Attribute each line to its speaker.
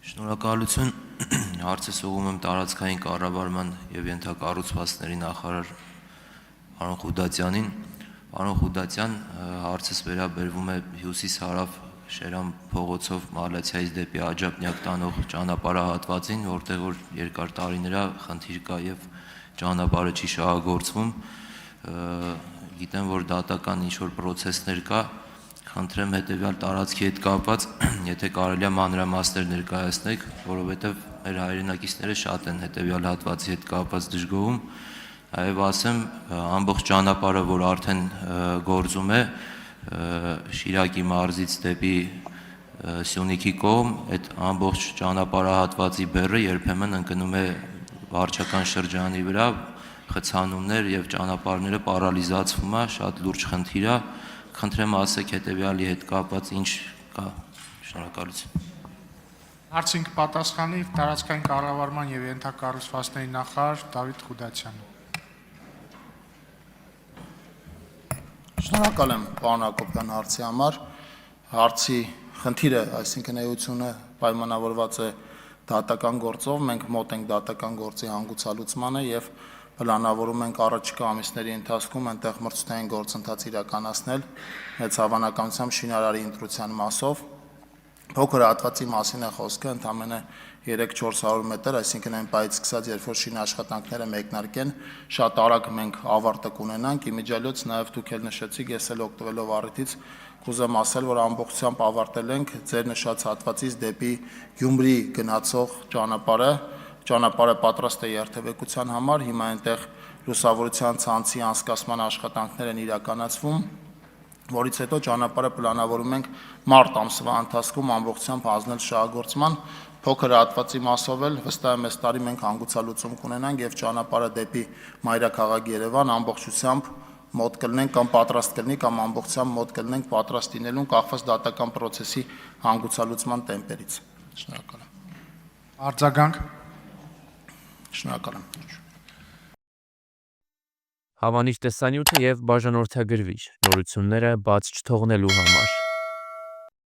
Speaker 1: Շնորհակալություն հարցը սողում եմ տարածքային կառավարման եւ ենթակառուցվածքների նախարար պարոն Խուդատյանին։ Պարոն Խուդատյան, հարցս վերաբերվում է հյուսիս-հարավ Շերամ փողոցով Մալացիայից դեպի Աջափնյակ տանող ճանապարհահատվածին, որտեղ որ երկար տարիներ խնդիր կա եւ ճանապարհը չի շահագործվում։ Գիտեմ, որ դատական ինչ-որ պրոցեսներ կա, խնդրեմ հետեւյալ տարածքի հետ կապված, եթե կարելի է մանրամասներ ներկայացնեք, որովհետև մեր հայրենակիցները շատ են հետեւյալ հատվածի հետ կապված դժգոհում, այև ասեմ, ամբողջ ճանապարհը, որ արդեն գործում է, Շիրակի մարզից դեպի Սյունիքի կողմ, այդ ամբողջ ճանապարհահատվածի բեռը երբեմն ընկնում է վարչական շրջանի վրա, խցանումներ եւ ճանապարհները պարալիզացվում է, շատ լուրջ խնդիր է, խնդրեմ ասեք հետեւյալի հետ կապված ինչ կա, շնորհակալություն։
Speaker 2: Հարցին կպատասխանի տարածքային կառավարման եւ ենթակառուցվածքների նախարար Դավիթ Խուդատյանը։
Speaker 3: Շնորհակալ եմ պարոն Հակոբյան հարցի համար։ Հարցի խնդիրը, այսինքն էությունը պայմանավորված է դատական գործով, մենք մոտ ենք դատական գործի հանգուցալուծմանը եւ պլանավորում ենք առաջիկա ամիսների ընթացքում այնտեղ մրցութային գործընթաց իրականացնել մեծ հավանականությամբ շինարարի ընտրության մասով։ Փոքր հատվածի մասին է խոսքը, ընդամենը 3-400 մետր, այսինքն այն պայից սկսած, երբ որ շինաշխատանքները մեկնարկեն, շատ արագ մենք ավարտը կունենանք, իմիջիալոց նաև դուք էլ նշեցիք, ես էլ օգտվելով առիթից կուզեմ ասել, որ ամբողջությամբ ավարտել ենք ձեր նշած հատվածից դեպի Գյումրի գնացող ճանապարհը պատրաստ է երթևեկության համար, հիմա այնտեղ լուսավորության ցանցի անցկացման աշխատանքներ են իրականացվում, որից հետո ճանապարհը պլանավորում ենք մարտ ամսվա ընթացքում ամբողջությամբ հանձնել շահագործման, փոքր հատվածի մասով էլ վստահ եմ այս տարի մենք հանգուցալուծում կունենանք եւ ճանապարհը դեպի մայրաքաղաք Երևան ամբողջությամբ մոտ կլինենք կամ պատրաստ կլինի կամ ամբողջությամբ մոտ կլինենք պատրաստ լինելուն կախված դատական process-ի հանգուցալուծման տեմպերից։ Շնորհակալ եմ։
Speaker 2: Արձագանք։
Speaker 3: Շնորհակալ եմ։
Speaker 4: Հավանիչ տեսանյութը եւ բաժանորդագրվիչ նորությունները բաց չթողնելու համար